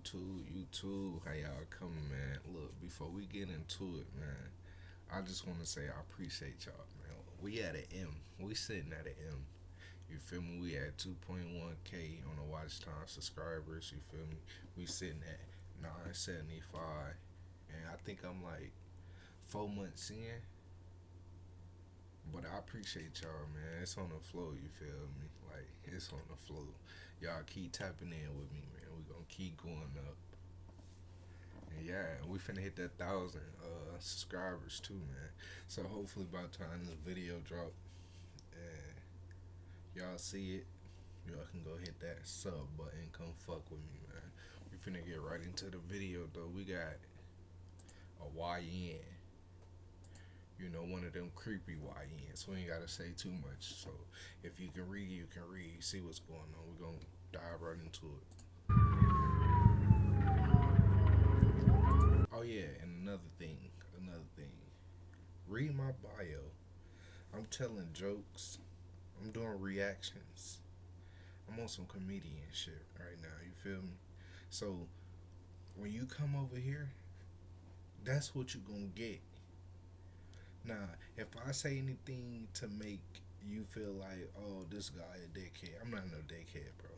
YouTube, how y'all coming, man? Look, before we get into it, man, I just want to say I appreciate y'all, man. We at an M. We sitting at an M. You feel me? We at 2.1K on the watch time subscribers. You feel me? We sitting at 975, and I think I'm like 4 months in. But I appreciate y'all, man. It's on the flow, you feel me? Like, it's on the flow. Y'all keep tapping in with me, man. We gonna keep going up. And yeah, we finna hit that 1,000 subscribers too, man. So hopefully by the time this video drop and y'all see it, y'all can go hit that sub button. Come fuck with me, man. We finna get right into the video though. We got a YN. You know, one of them creepy YNs. We ain't gotta say too much. So if you can read, you can read. See what's going on. We're gonna dive right into it. Oh yeah, and another thing. Read my bio. I'm telling jokes. I'm doing reactions. I'm on some comedian shit right now. You feel me? So when you come over here, that's what you gonna get. Now, if I say anything to make you feel like, oh, this guy a dickhead, I'm not no dickhead, bro.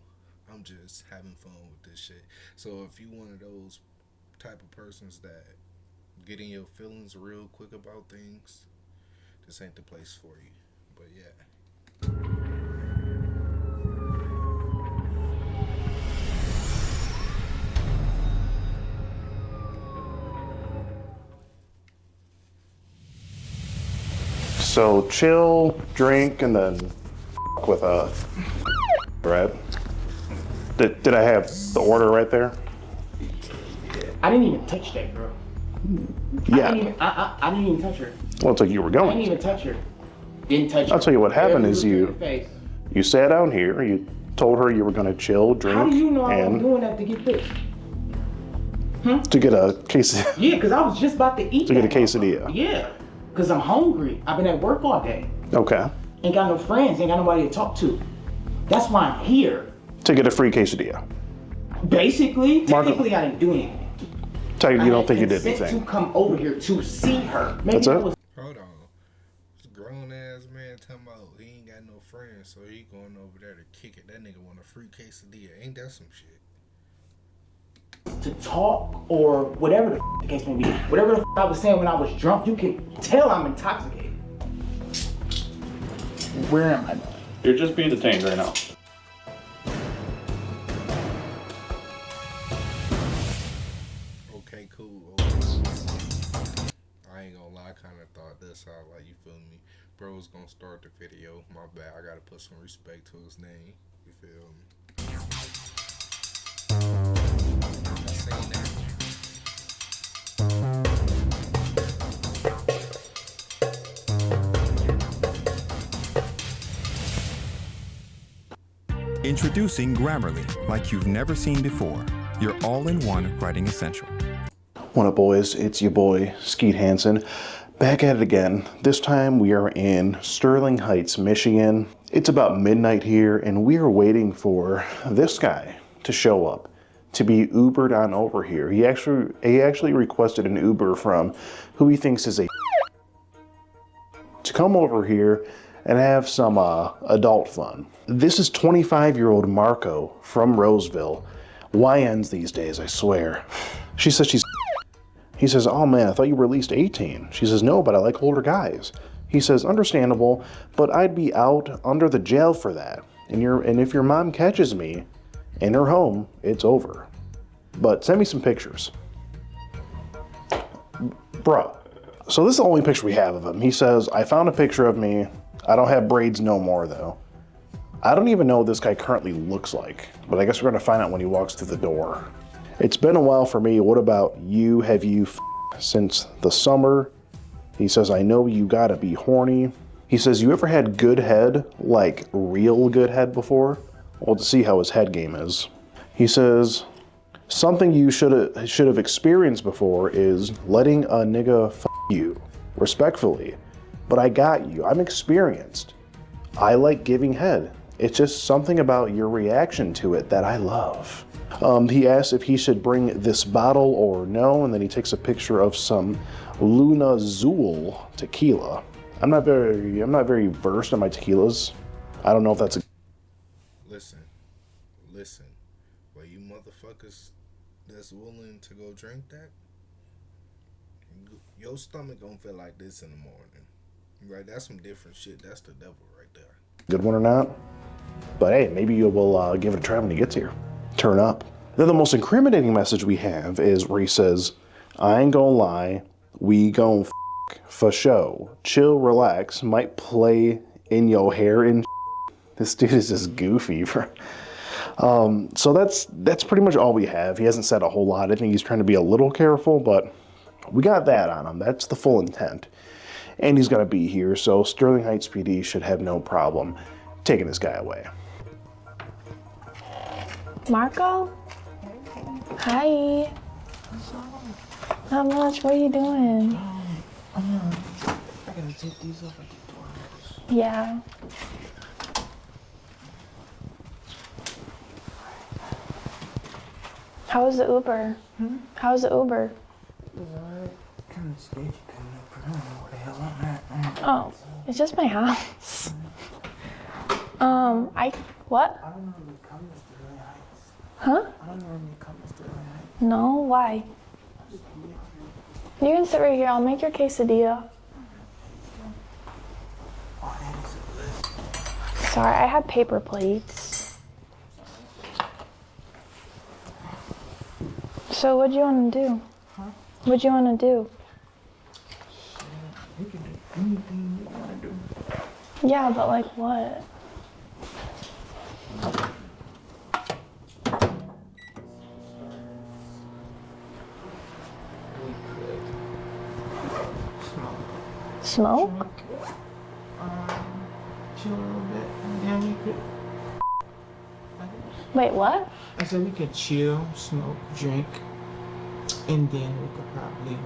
I'm just having fun with this shit. So if you one of those type of persons that get in your feelings real quick about things, this ain't the place for you. But yeah. So chill, drink, and then with right? Did I have the order right there? I didn't even touch that girl. Yeah. I didn't even touch her. Well, it's like you were I going. didn't even touch her. Didn't touch her. I'll tell you what happened is you sat down here, you told her you were going to chill, drink, How do you know I was and doing that to get this? to get a quesadilla. Yeah, because I was just about to eat To get a that quesadilla. motherfucker. Yeah, because I'm hungry. I've been at work all day. Okay. Ain't got no friends, ain't got nobody to talk to. That's why I'm here. To get a free quesadilla. Basically, Marco- technically I didn't do anything. Tell you I don't had think you did consent anything. to come over here to see her. Maybe That's I it? was Hold on. This grown ass man talking about he ain't got no friends, so he going over there to kick it. That nigga want a free quesadilla. Ain't that some shit? to talk or whatever the case may be. Whatever the I was saying when I was drunk, you can tell I'm intoxicated. Where am I? You're just being detained right now. Okay, cool. I ain't gonna lie, I kinda thought this out, like, you feel me? Bro's gonna start the video. My bad, I gotta put some respect to his name. You feel me? I seen that. Introducing Grammarly, like you've never seen before. Your all-in-one writing essential. What up, boys? It's your boy, Skeet Hansen. Back at it again. This time we are in Sterling Heights, Michigan. It's about midnight here, and we are waiting for this guy to show up, to be Ubered on over here. He actually requested an Uber from who he thinks is a to come over here and have some adult fun. This is 25-year-old Marco from Roseville. YNs these days, I swear. She says she's He says, oh man, I thought you were at least 18. She says, no, but I like older guys. He says, understandable, but I'd be out under the jail for that. And if your mom catches me in her home, it's over. But send me some pictures. Bruh. So this is the only picture we have of him. He says, I found a picture of me. I don't have braids no more though. I don't even know what this guy currently looks like, but I guess we're gonna find out when he walks through the door. It's been a while for me. What about you? Have you since the summer? He says, I know you gotta be horny. He says, you ever had good head, like real good head before? Well, to see how his head game is. He says, something you should have experienced before is letting a nigga you, respectfully. But I got you, I'm experienced. I like giving head. It's just something about your reaction to it that I love. He asks if he should bring this bottle or no, and then he takes a picture of some Luna Zool tequila. I'm not very versed in my tequilas. I don't know if that's a... Listen. Well, you motherfuckers that's willing to go drink that, your stomach gonna feel like this in the morning. Right? That's some different shit. That's the devil right there. good one or not. But hey, maybe you will give it a try when he gets here. Turn up. Then the most incriminating message we have is where he says, I ain't gonna lie, we gon' for show. Chill, relax, might play in your hair and this dude is just goofy. So that's pretty much all we have. He hasn't said a whole lot. I think he's trying to be a little careful, but we got that on him. That's the full intent. And he's gonna be here, so Sterling Heights PD should have no problem taking this guy away. Marco? Hi. Not much. What are you doing? I gotta take these off at the door. Yeah. How was the Uber? How was the Uber? It was alright. Kind of sketchy coming up. I don't know where the hell I'm at. Oh, it's just my house. What? I don't normally come to Sterling Heights. Huh? I don't normally come to Sterling Heights. No, why? You can sit right here. I'll make your quesadilla. Oh, that is a list. Sorry, I had paper plates. So what'd you want to do? Huh? What'd you want to do? You can do anything you want to do. Yeah, but like what? Smoke? Chill a little bit. And then we could. Wait, what? I said we could chill, smoke, drink, and then we could probably.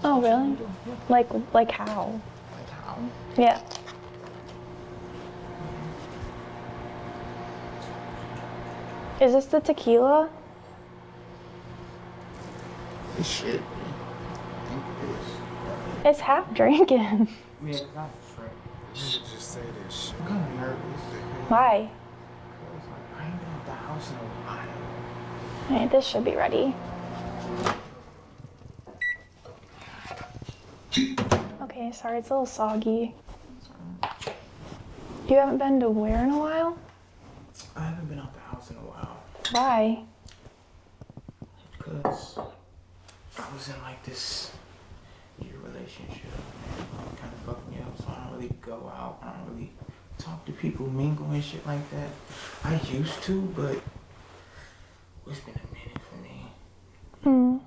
Oh, really? Like how? Like how? Yeah. Is this the tequila? It should be. I think it is. It's half drinking. Yeah, it's not straight. You should just say this shit. I'm kind of nervous. Why? Because like, I ain't been at the house in a while. Alright, this should be ready. Okay, sorry, it's a little soggy. You haven't been to where in a while? I haven't been out the house in a while. Why? Because I was in like this year relationship. It kind of fucked me up, so I don't really go out. I don't really talk to people, mingle and shit like that. I used to, but it's been a minute for me. Hmm.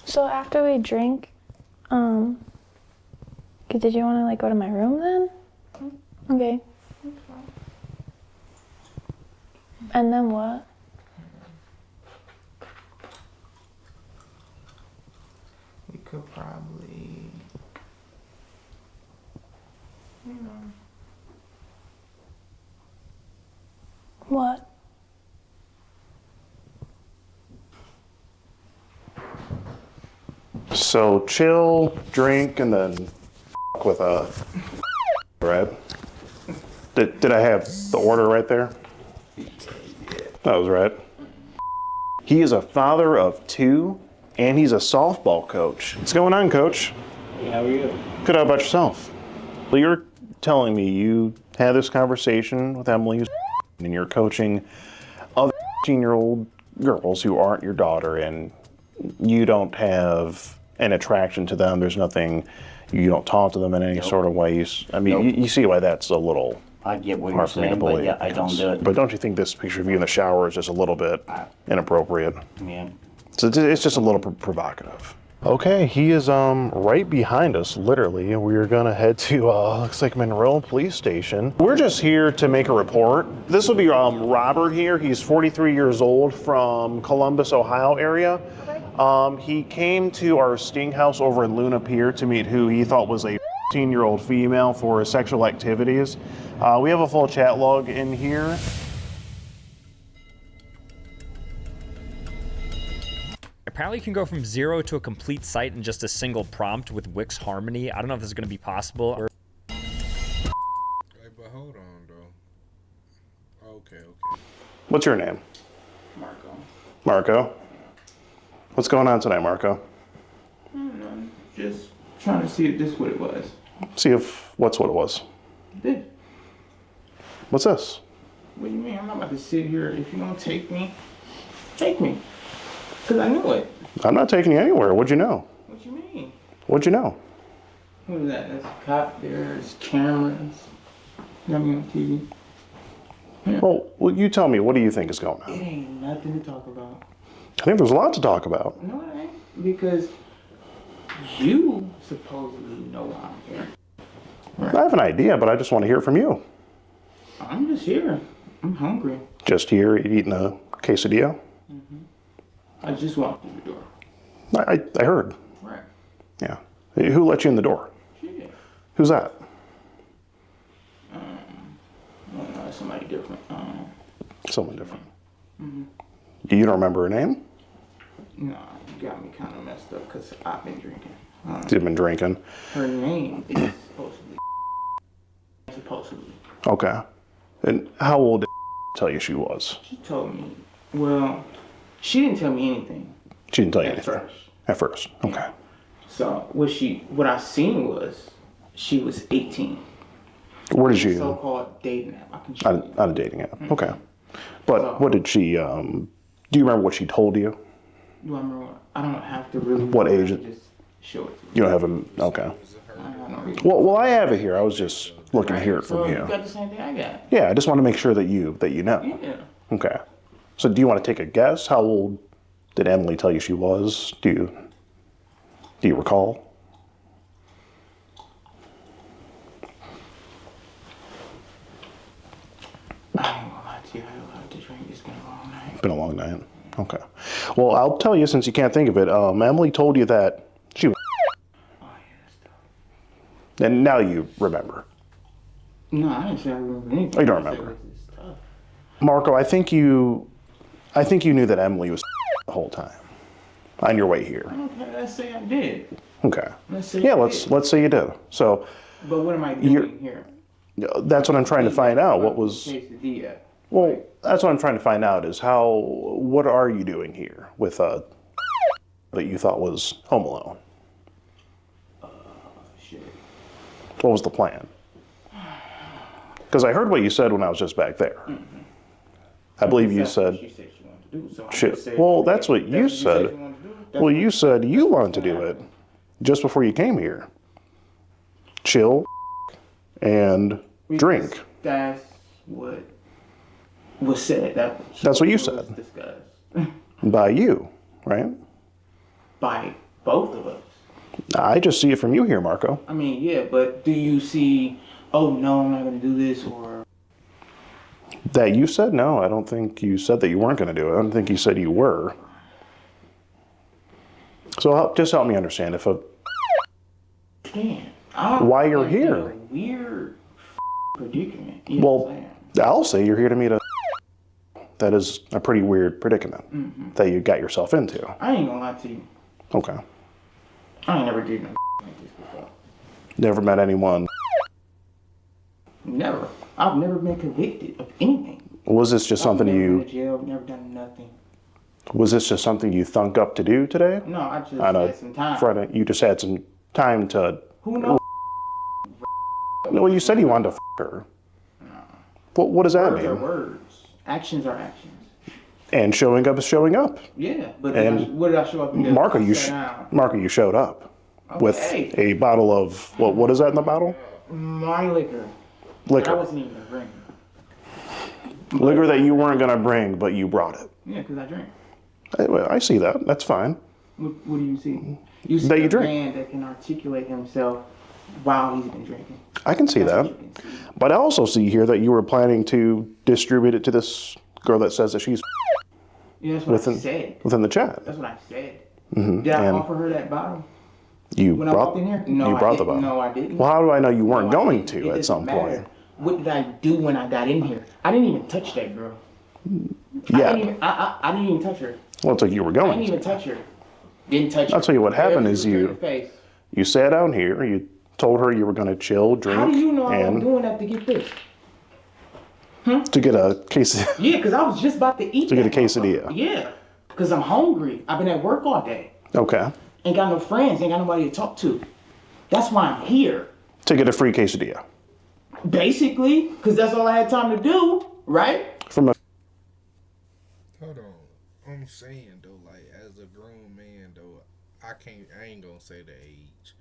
So after we drink, did you want to like go to my room then? Okay. And then what? We could probably, you know. What? So chill, drink, and then with a right? Did I have the order right there? That was right. He is a father of 2, and he's a softball coach. What's going on, coach? Hey, how are you? Good, how about yourself? Well, you're telling me you had this conversation with Emily, and you're coaching other 15-year-old girls who aren't your daughter, and you don't have an attraction to them. There's nothing, you don't talk to them in any sort of way. I mean, you see why that's a little I get what you're hard for me to saying, but believe. yeah, I don't do it. But don't you think this picture of you in the shower is just a little bit inappropriate? Yeah. So it's just a little provocative. Okay, he is right behind us, literally. We're gonna head to looks like Monroe Police Station. We're just here to make a report. This will be Robert here. He's 43 years old from Columbus, Ohio area. He came to our sting house over in Luna Pier to meet who he thought was a 15-year-old female for his sexual activities. We have a full chat log in here. apparently you can go from 0 to a complete site in just a single prompt with Wix Harmony. I don't know if this is going to be possible. Or Hey, but hold on, though. Okay. What's your name? Marco. Marco. What's going on tonight, Marco? I don't know. Just trying to see if this what it was. See if what's what it was. This. What's this? What do you mean? I'm not about to sit here. If you don't take me, take me. Because I knew it. I'm not taking you anywhere. What'd you know? What you mean? What'd you know? What is that? There's a cop there. There's cameras. Got me on TV. Yeah. Well, you tell me. What do you think is going It on? ain't nothing to talk about. I think there's a lot to talk about. No, it ain't. Because you supposedly know why I'm here. I have an idea, but I just want to hear it from you. I'm just here. I'm hungry. Just here eating a quesadilla? I just walked through the door. I heard. Right. Yeah. Who let you in the door? Shit. Who's that? I don't know. Somebody different. Someone different. You don't remember her name? No, you got me kind of messed up because I've been drinking. You've been drinking. Her name is supposedly. Okay. And how old did tell you she was? She told me. Well, she didn't tell me anything She didn't tell you at anything. first. At first. Okay. So what I seen was she was 18. Where did you? So-called dating app. I can show you. Out of dating app. Okay. But what did she? Do you remember what she told you? Do I remember? I don't have to really. What age? Just show it to you. You don't have an. Okay. I don't really. Well, I have it here. I was just looking to hear it So from you you. got the same thing I got. Yeah, I just want to make sure that you know. Yeah. Okay. So do you want to take a guess? How old did Emily tell you she was? Do you recall? I ain't gonna lie to you. I don't like to drink. It's been a long night. Been a long night. Okay. Well, I'll tell you since you can't think of it. Emily told you that she was, Oh yeah, that's tough. and now you remember. No, I didn't say I remember anything. Oh, you don't I said remember. it was tough. Marco, I think you knew that Emily was the whole time on your way here. Okay, let's say I did. Okay. Let's say Yeah, I let's did. say you did. So But what am I You're- doing here? that's what I'm trying to find out. What was? Quesadilla. Well, that's what I'm trying to find out is what are you doing here with that you thought was Home Alone? Shit. What was the plan? Because I heard what you said when I was just back there. I believe you That's what said, she said she wanted to do. So I shit. just said, Well, that's what you she said. she wanted to do. That's Well, what- you said you wanted to do it just before you came here. Chill and drink. That's what was said. That's what you was said. Discussed By you, right? by both of us. I just see it from you here, Marco. I mean, yeah, but do you see? Oh no, I'm not gonna do this, or That you said no. I don't think you said that you weren't going to do it. I don't think you said you were. So just help me understand if damn. I'm Why you're in here. a weird predicament. You know what I'm well, saying? I'll say you're here to meet a. That is a pretty weird predicament that you got yourself into. I ain't gonna lie to you. Okay. I ain't never did no like this before. Never met anyone. Never. I've never been convicted of anything. Was this just something I've never been you? to jail. Never done nothing. Was this just something you thunk up to do today? No, I just On a had some time. Friday, you just had some time to. Who knows? Well, you said you wanted to f her. What does that Words are mean? words. Actions are actions. And showing up is showing up. Yeah, but And what did I show up and do? Marco, I you sat down. Marco, you showed up with Okay. a bottle of what is that in the bottle? My liquor. That I Liquor. wasn't even gonna drink. Liquor that you weren't gonna bring, but you brought it. Yeah, because I drink. I see that. That's fine. What do you see? You see That you a drink. man that can articulate himself while he's been drinking. I can see That's that. what you can see. But I also see here that you were planning to distribute it to this girl that says that she's Yeah, that's what I said. within the chat. That's what I said. Did I and- offer her that bottle You when I brought walked in here? No, you I brought the didn't. bottle. No, I didn't. Well, how do I know you weren't No, I going didn't. to It at doesn't some matter. point? What did I do when I got in here? I didn't even touch that girl. Yeah. I didn't even touch her. Well, it's like you were I going didn't even to. touch her. Didn't touch her. I'll tell you what happened is Barely looked her in the face. you sat down here, you told her you were going to chill, drink, How do you know I was and doing that to get this? to get a quesadilla. Yeah, because I was just about to eat To get a that motherfucker. quesadilla. Yeah, because I'm hungry. I've been at work all day. Okay. Ain't got no friends. Ain't got nobody to talk to. That's why I'm here. To get a free quesadilla. Basically, because that's all I had time to do, right? From a Hold on. I'm saying though, like as a grown man though, I ain't gonna say the age.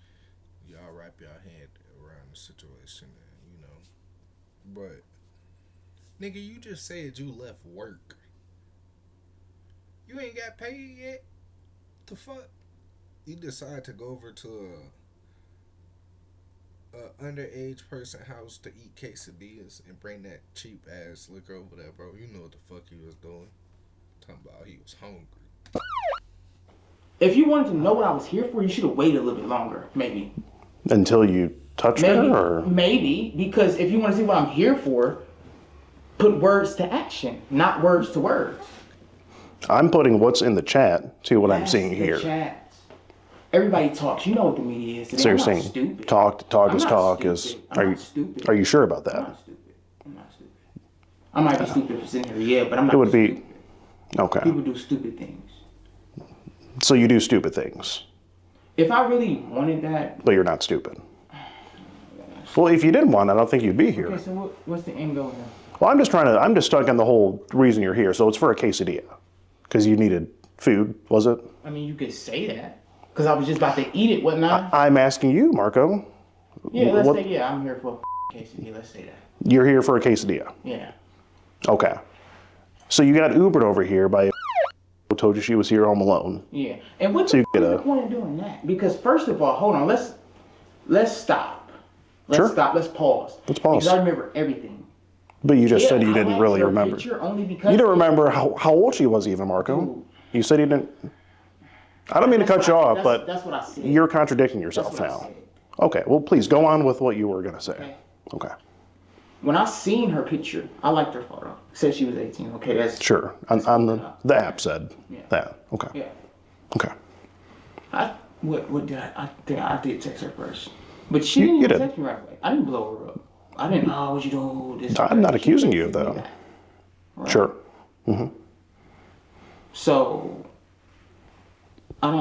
Y'all wrap your head around the situation, you know. But nigga, you just said you left work. You ain't got paid yet? The fuck? You decide to go over to a underage person house to eat quesadillas and bring that cheap ass liquor over there, bro. You know what the fuck he was doing. Talking about he was hungry. If you wanted to know what I was here for, you should have waited a little bit longer, maybe. until you touch Maybe, her, or maybe, because if you want to see what I'm here for, put words to action, not words to words. I'm putting what's in the chat to what I'm That's seeing the here. chats. Everybody talks. You know what the media is today. So you're I'm not saying stupid. talk I'm is not talk stupid. is. I'm not stupid. Are you sure about I'm that? not stupid. I'm not stupid. I might be stupid for sitting here, yeah, but I'm not It would be stupid. okay. People do stupid things. So you do stupid things, If I really wanted that, but you're not stupid. Well, if you didn't want it, I don't think you'd be here. okay, so what's the end goal here? Well, I'm just stuck on the whole reason you're here. So it's for a quesadilla, because you needed food, was it? I mean, you could say that, because I was just about to eat it, wasn't I? I'm asking you, Marco. Yeah, let's what- say, yeah, I'm here for a quesadilla, let's say that. You're here for a quesadilla. Yeah. Okay. So you got Ubered over here by who told you she was here home alone. Yeah. And what So the you fuck get is a- the point of doing that? Because first of all, hold on, let's stop. Let's Sure. stop, let's pause. Let's pause. Because I remember everything. But you just Yeah, said you I didn't asked really her remember. picture only because You don't remember how old she was even, Marco. Dude. You said you didn't. I don't mean to cut you off, but that's what I said. you're contradicting That's yourself what I now. said. Okay, well, please go on with what you were going to say. Okay. Okay, When I seen her picture, I liked her photo. Said she was 18. Okay, that's sure. On the app said Yeah. that. Okay. yeah. Okay. What did I think I did text her first, but she didn't you even did. text me right away. I didn't blow her up. I didn't. Oh, what you doing? This. I'm not She accusing you of texted me that. back, right? Sure. So I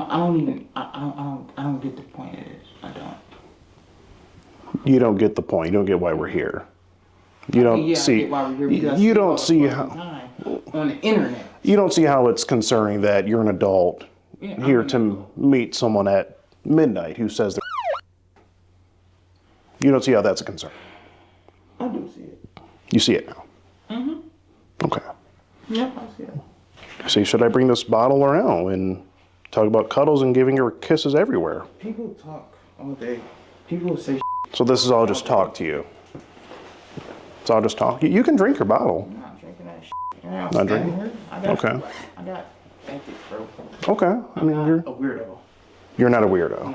don't get the point of this. I don't. You don't get the point. You don't get why we're here. You don't Yeah, I see. get why we're here because I You see don't all see the how. fucking time on the internet. You don't see how it's concerning that you're an adult Yeah, here I'm an to adult. meet someone at midnight who says they're. You don't see how that's a concern. I do see it. You see it now. Okay. Yep, I see it. See, should I bring this bottle around and talk about cuddles and giving her kisses everywhere? People talk all day. People say So this is all just talk to you. It's all just talk. You can drink your bottle. I'm not drinking that shit. Yeah, I'm Not standing drinking? here. I got, Okay. I got ethics, bro. Okay. I mean, I'm you're not a weirdo. you're not a weirdo.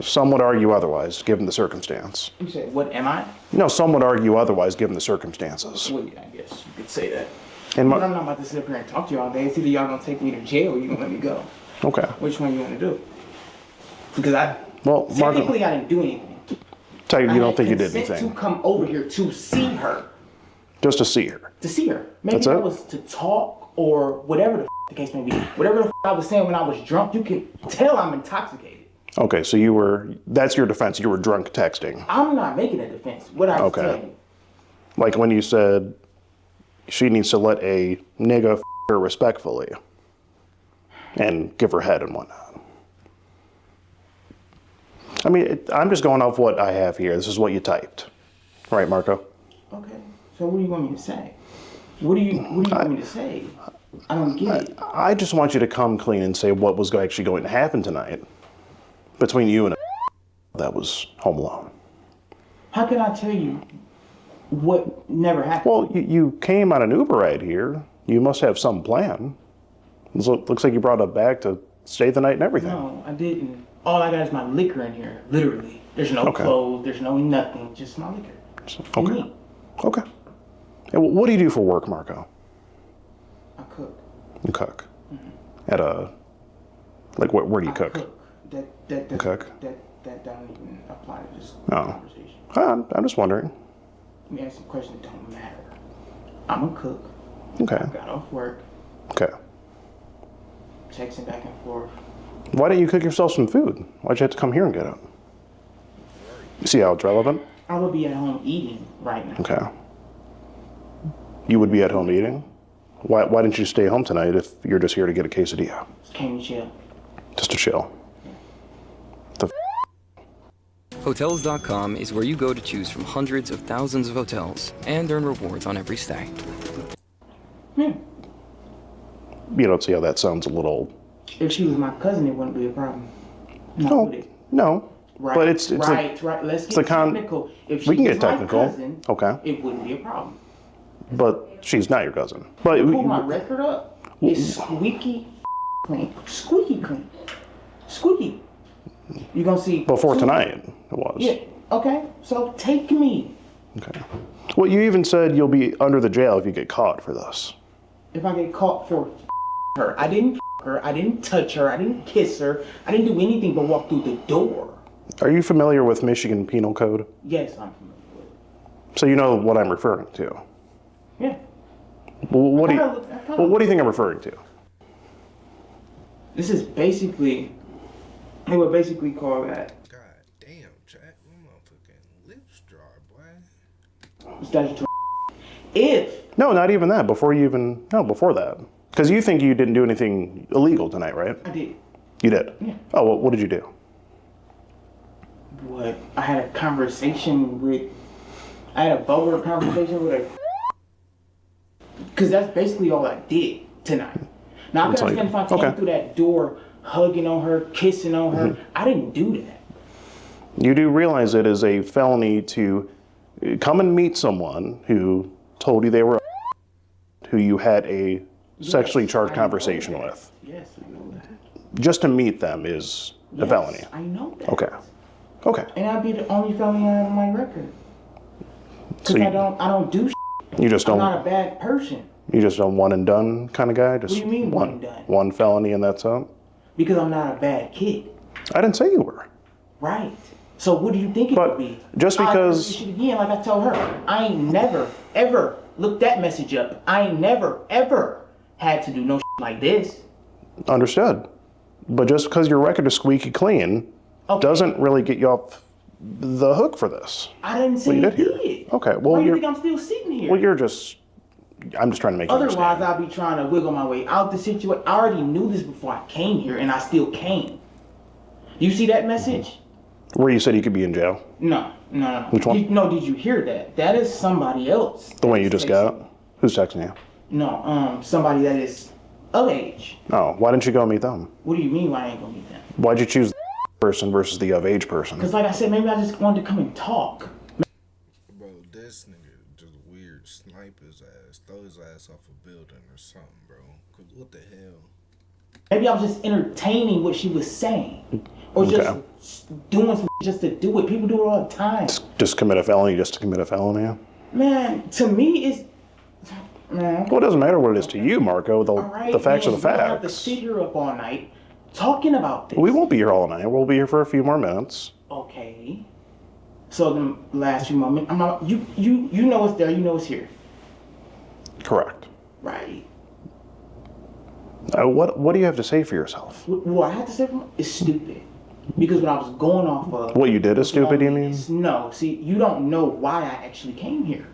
Some would argue otherwise, given the circumstance. You say, what am I? No, some would argue otherwise, given the circumstances. Well, yeah, I guess you could say that. And But I'm not about to sit up here and talk to you all day. It's either y'all gonna take me to jail or you gonna let me go. okay. Which one you wanna do? Because Well, Marco, technically I didn't do anything. tell you I don't had think you did consent anything. to come over here to see her. Just to see her. To see her. Maybe That's that it? was to talk or whatever the case may be. Whatever the I was saying when I was drunk, you can tell I'm intoxicated. Okay, so that's your defense. You were drunk texting. I'm not making a defense. What I was Okay. telling you. Like when you said she needs to let a nigga her respectfully and give her head and whatnot. I mean, I'm just going off what I have here. This is what you typed. Right, Marco? Okay. So what do you want me to say? What do you want me to say? I don't get it. I just want you to come clean and say what was actually going to happen tonight between you and a that was home alone. How can I tell you what never happened? Well, you came on an Uber ride here. You must have some plan. Looks like you brought a bag to stay the night and everything. No, I didn't. All I got is my liquor in here, literally. There's no Okay. clothes, there's no nothing, just my liquor. And Okay. me. Okay. And what do you do for work, Marco? I cook. You cook. At a Like, where do you I cook? That doesn't, Cook? That don't even apply to this Oh. conversation. I'm just wondering. Let me ask you a question that don't matter. I'm a cook. Okay. I got off work, Okay. texting back and forth. Why didn't you cook yourself some food? Why'd you have to come here and get it? You see how it's relevant? I would be at home eating right now. Okay. You would be at home eating? Why didn't you stay home tonight if you're just here to get a quesadilla? Just came to chill. Just to chill. Hotels.com is where you go to choose from hundreds of thousands of hotels and earn rewards on every stay. Yeah. You don't see how that sounds a little... If she was my cousin, it wouldn't be a problem. No, Would it? no. Right. But it's right. Let's get technical. If she we can was get my technical. cousin, Okay. it wouldn't be a problem. But she's not your cousin. But Pull my record up. It's squeaky clean. Squeaky clean. Squeaky. You gonna see before tonight, it was. Yeah. Okay. So take me. Okay. Well, you even said you'll be under the jail if you get caught for this. If I get caught for her, I didn't her. I didn't touch her. I didn't kiss her. I didn't do anything but walk through the door. Are you familiar with Michigan Penal Code? Yes, I'm familiar with it. So you know what I'm referring to. Yeah. Well, what do you think I'm referring to? This is basically, they would basically call that God damn, Jack. My motherfucking lips dry, boy. statutory. If No, not even that. Before that. Because you think you didn't do anything illegal tonight, right? I did. You did? Yeah. Oh, well, what did you do? What? I had a conversation with, I had a vulgar conversation with a, because that's basically all I did tonight. Now, I can understand if I came through that door hugging on her, kissing on her. I didn't do that. You do realize it is a felony to come and meet someone who told you they were who you had a sexually charged conversation with. Yes, I know that. Just to meet them is a felony. I know that. Okay. Okay. And I'd be the only felony on my record. So Because I don't do you just I'm don't not a bad person. you just a one and done kind of guy? Just What do you mean one and done? One felony and that's it? Because I'm not a bad kid. I didn't say you were. Right. So what do you think it But would be? just because- I shit again, like I told her, I ain't never, ever looked that message up. I ain't never, ever had to do no shit like this. Understood. But just because your record is squeaky clean doesn't really get you off the hook for this. I didn't say you it did here. did. Okay, well, Why do you you're- think I'm still sitting here? Well, I'm just trying to make you Otherwise, understand. I'll be trying to wiggle my way out the situation. I already knew this before I came here, and I still came. You see that message? Where you said you could be in jail? No. Which one? Did you hear that? That is somebody else. The one you just got? Who's texting you? No, somebody that is of age. Oh, why didn't you go meet them? What do you mean why I ain't gonna meet them? Why'd you choose the person versus the of age person? Because like I said, maybe I just wanted to come and talk. Bro, this nigga just weird. Snipe his ass. Throw his ass off a building or something, bro. Cause what the hell? Maybe I was just entertaining what she was saying. Or just doing some just to do it. People do it all the time. Just commit a felony just to commit a felony? Man, to me, it's... Man. Well, it doesn't matter what it is to you, Marco. The facts are the We don't have to facts. sit here up all night talking about this. We won't be here all night. We'll be here for a few more minutes. Okay. So the last few moments, you know it's there, you know it's here. Correct. Right. What do you have to say for yourself? What I have to say is stupid. Because what I was going off of... What you did is stupid, you mean? No. See, you don't know why I actually came here.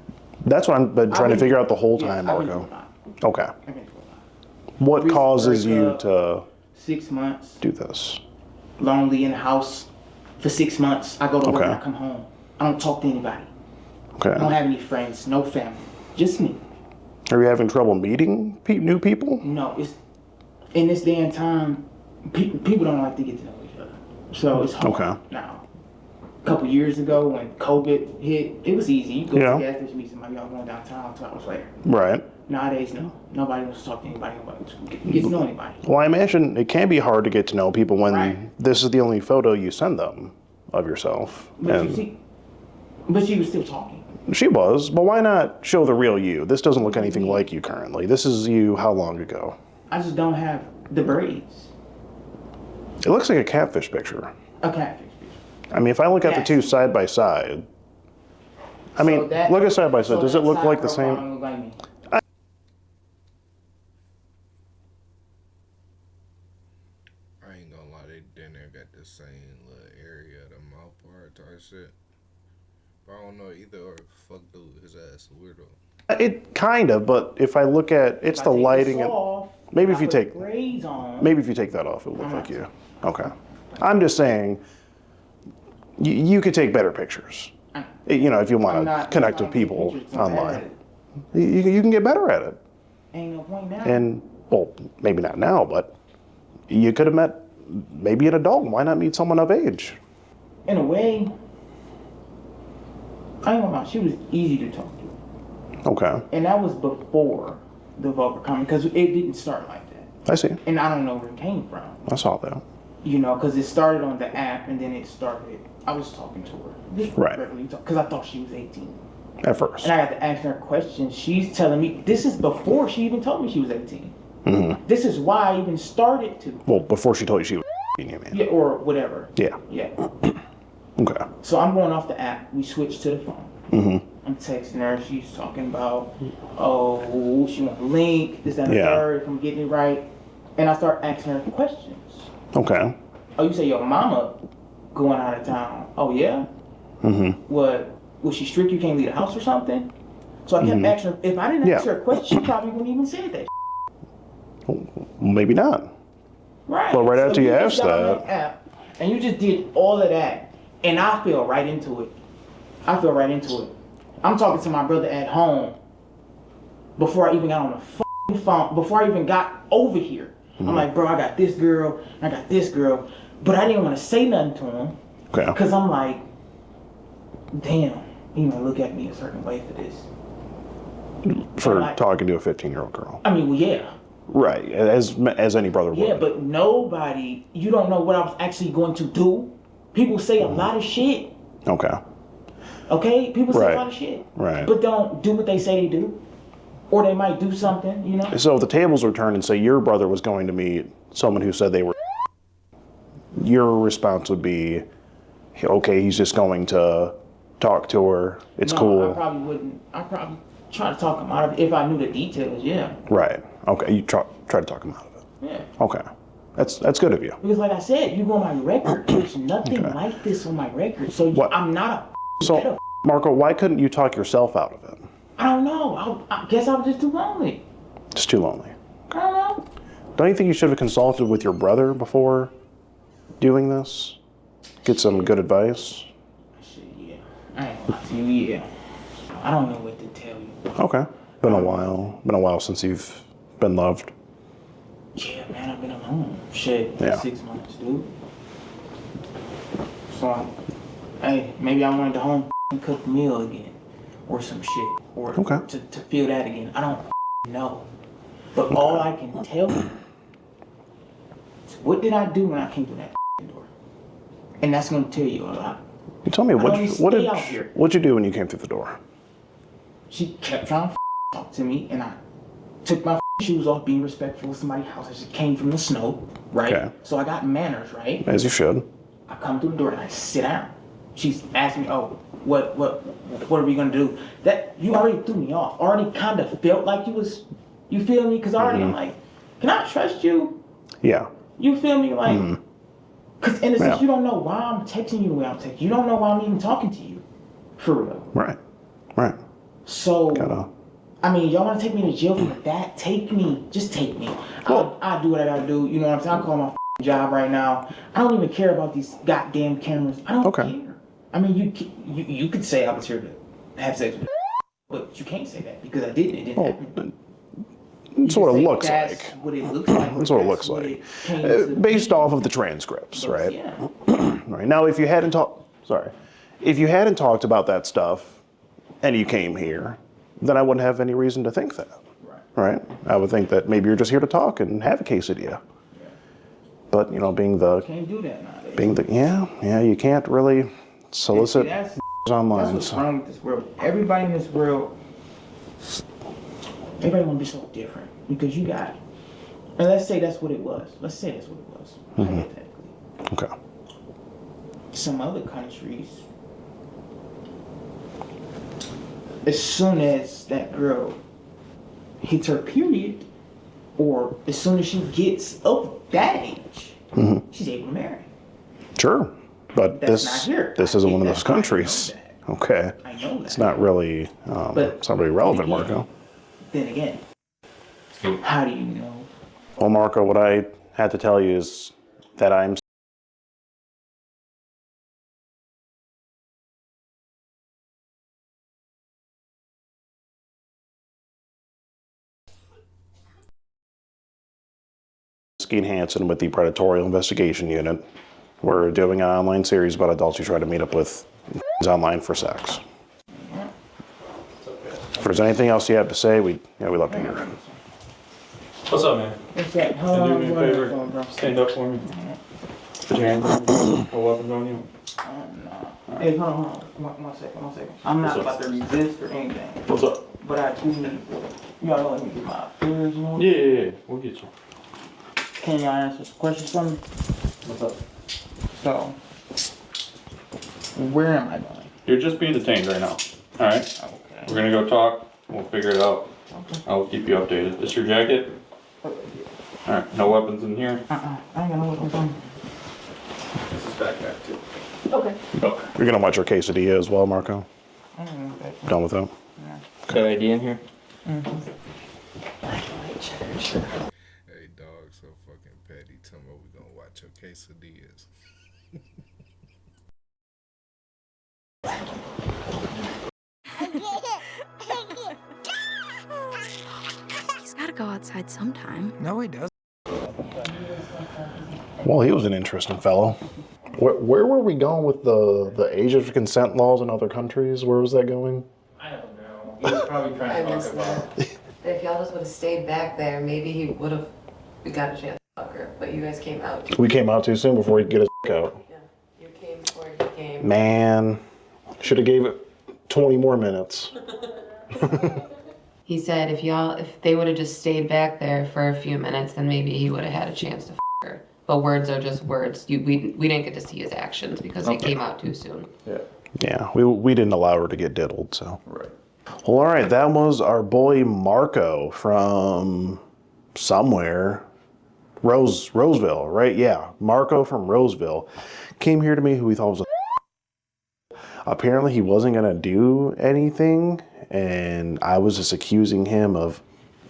That's what I've been trying to figure out the whole time, I've been Marco. doing that. Okay. I've been doing that. What Recent causes you breakup, to 6 months. do this? Lonely in the house for 6 months. I go to work Okay. and I come home. I don't talk to anybody. Okay. I don't have any friends, no family. Just me. Are you having trouble meeting new people? No, it's in this day and time, people don't like to get to know each other. So it's hard Okay. now. A couple years ago when COVID hit, it was easy. You go Yeah. to the gas station, meet somebody, y'all going downtown 2 hours later. Right. Nowadays, no. Nobody wants to talk to anybody. Nobody wants to get to know anybody. Well, I imagine it can be hard to get to know people when Right. this is the only photo you send them of yourself. But and you see, but she was still talking. she was, but why not show the real you? This doesn't look anything like you currently. This is you how long ago? I just don't have the braids. It looks like a catfish picture. A catfish picture. I mean, if I look at the two side by side, I mean, look at side by side. Does it look like the same? Look like me. I ain't gonna lie, they damn near got the same little area, the mouth part type shit. But I don't know either or. Fuck dude, his ass a weirdo. It kind of, but if I look at it's the lighting and maybe if you take that off, it would look like you. Okay, I'm just saying you could take better pictures. You know, if you want to connect with people online, you can get better at it. Ain't no point now. And well, maybe not now, but you could have met maybe an adult. Why not meet someone of age? In a way, I ain't gonna lie, she was easy to talk to. Okay. And that was before the vulgar comment, because it didn't start like that. I see. And I don't know where it came from. I saw that. You know, because it started on the app, and then it started, I was talking to her. Just right. Because I thought she was 18. At first. And I got to ask her questions. She's telling me, this is before she even told me she was 18. Mm-hmm. This is why I even started to. Well, before she told you she was you mean. Yeah, or whatever. Yeah. Yeah. Okay. So I'm going off the app. We switched to the phone. Mm-hmm. I'm texting her. She's talking about, oh, she want a link, this, that, and the third, if I'm getting it right. And I start asking her questions. Okay. Oh, you say your mama going out of town. Oh, yeah? Mm-hmm. What? Was she strict? You can't leave the house or something? So I kept asking her. If I didn't ask her a question, she probably wouldn't even say that. Well, maybe not. Right. Well, right so after you asked that. App, and you just did all of that, and I fell right into it. I'm talking to my brother at home before I even got on the phone, before I even got over here. I'm like, bro, I got this girl, but I didn't want to say nothing to him. Okay. Because I'm like, damn, he might look at me a certain way for this. For talking to a 15-year-old girl. I mean, well, yeah. Right, as any brother would. Yeah, but nobody, you don't know what I was actually going to do. People say a lot of shit. Okay. Okay? People say a lot of shit. Right. But don't do what they say they do. Or they might do something, you know? So if the tables were turned and say your brother was going to meet someone who said they were, your response would be, okay, he's just going to talk to her. It's cool. I probably wouldn't. I'd probably try to talk him out of it if I knew the details, yeah. Right. Okay, you try to talk him out of it. Yeah. Okay. That's good of you. Because like I said, you go on my record, there's nothing like this on my record. So I'm not a So, Marco, why couldn't you talk yourself out of it? I don't know. I guess I was just too lonely. Just too lonely. I don't know. Don't you think you should have consulted with your brother before doing this? Get some good advice? Shit, yeah. I ain't gonna lie to you, yeah. I don't know what to tell you. Okay. Been a while since you've been loved. Yeah, man, I've been alone. Shit, 6 months, dude. So, hey, maybe I wanted to home cook a meal again. Or some shit. Or to feel that again. I don't know. But all I can tell you is what did I do when I came through that door? And that's gonna tell you a lot. You tell me, what'd you do when you came through the door? She kept trying to talk to me, and I took my shoes off, being respectful of somebody's house. I just came from the snow, right? Okay. So I got manners, right? As you should. I come through the door and I sit down. She's asking me, oh, what are we gonna do? That you already threw me off. Already kind of felt like you feel me? Because already I'm like, can I trust you? Yeah. You feel me? Like, because in a sense, you don't know why I'm texting you the way I'm texting. You don't know why I'm even talking to you, for real. Right. So, I mean, y'all want to take me to jail for that? Take me. Just take me. I'll do what I gotta do. You know what I'm saying? I'll call my job right now. I don't even care about these goddamn cameras. I don't care. I mean, you could say I was here to have sex with but you can't say that because I didn't. It didn't happen. That's what it looks like. That's what it looks like. That's what it looks like. Based off of the transcripts, right? Yeah. Right. Now, if you hadn't talked about that stuff and you came here, then I wouldn't have any reason to think that. Right? I would think that maybe you're just here to talk and have a quesadilla. Yeah. But, you know, can't do that nowadays. You can't really solicit online. That's what's wrong with this world. Everybody in this world, everybody want to be so different because you got it. And let's say that's what it was. Hypothetically. some other countries, as soon as that girl hits her period, or as soon as she gets of that age, she's able to marry. Sure, but That's not here. this isn't one of those countries. Okay, I know that. it's not really it's not really relevant, Marco. Then again, how do you know? Well, Marco, what I had to tell you is that I'm Skeet Hansen with the Predatorial Investigation Unit. We're doing an online series about adults who try to meet up with online for sex. If there's anything else you have to say, we'd love to hear it. What's up, man? What's that? Can you do me a favor? Stand up for me. Put your hands on me. No weapons on you. Hey, hold on. One second. I'm not about to resist or anything. What's up? But I do need, you gotta let me get my affairs in order. Yeah. We'll get you. Can y'all answer some questions for me? What's up? So, where am I going? You're just being detained right now. All right. Okay. We're gonna go talk. We'll figure it out. Okay. I'll keep you updated. This your jacket? All right. No weapons in here. I ain't got no weapons on. This is backpack too. Okay. Okay. You're gonna watch our quesadilla as well, Marco. I ain't got no weapons. Done with that? Got an ID in here? Hey, dog, so fucking petty. Tell me we gonna watch your quesadillas. He's gotta go outside sometime. No, he doesn't. Well, he was an interesting fellow. Where were we going with the age of consent laws in other countries? Where was that going? I don't know. He was probably trying to talk about. If y'all just would have stayed back there, maybe he would have got a chance to fuck her. But you guys came out. We came out too soon before he could get his out. Yeah, you came before he came. Man, should have gave it 20 more minutes. He said if they would have just stayed back there for a few minutes, then maybe he would have had a chance to fuck her. But words are just words. We didn't get to see his actions because he came out too soon. Yeah, we didn't allow her to get diddled, so. Right. Well, all right, that was our boy Marco from somewhere. Roseville, right? Yeah, Marco from Roseville came here to me who we thought was apparently he wasn't going to do anything, and I was just accusing him of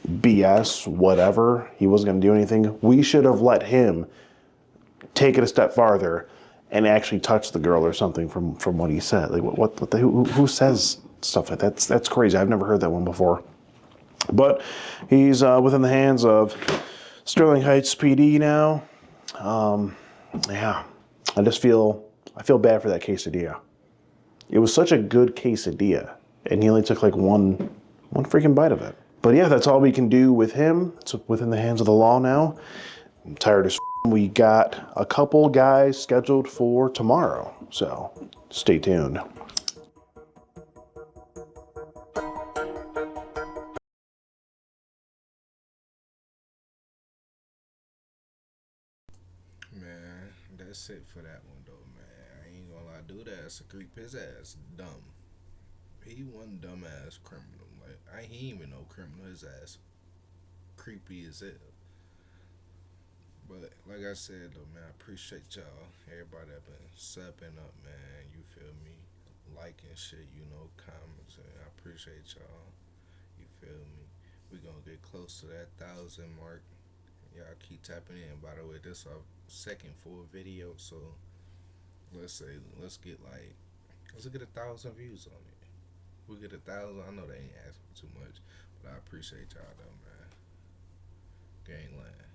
BS, whatever. He wasn't going to do anything. We should have let him take it a step farther and actually touch the girl or something from what he said. Like, who says stuff like that? That's crazy. I've never heard that one before. But he's within the hands of Sterling Heights PD now. Yeah, I feel bad for that quesadilla. It was such a good quesadilla, and he only took like one freaking bite of it. But yeah, that's all we can do with him. It's within the hands of the law now. I'm tired as we got a couple guys scheduled for tomorrow, so stay tuned. Man, that's it for that one though, man. I ain't gonna lie, dude ass to creep his ass dumb. He one dumb ass criminal. Like he ain't even no criminal. His ass creepy as hell. But like I said though, man, I appreciate y'all. Everybody that been stepping up, man. You feel me? Liking shit, comments. I appreciate y'all. You feel me? We gonna get close to that 1,000 mark. Y'all keep tapping in. By the way, this is our second full video, so let's get 1,000 views on it. We get 1,000. I know they ain't asking for too much, but I appreciate y'all though, man. Gangland.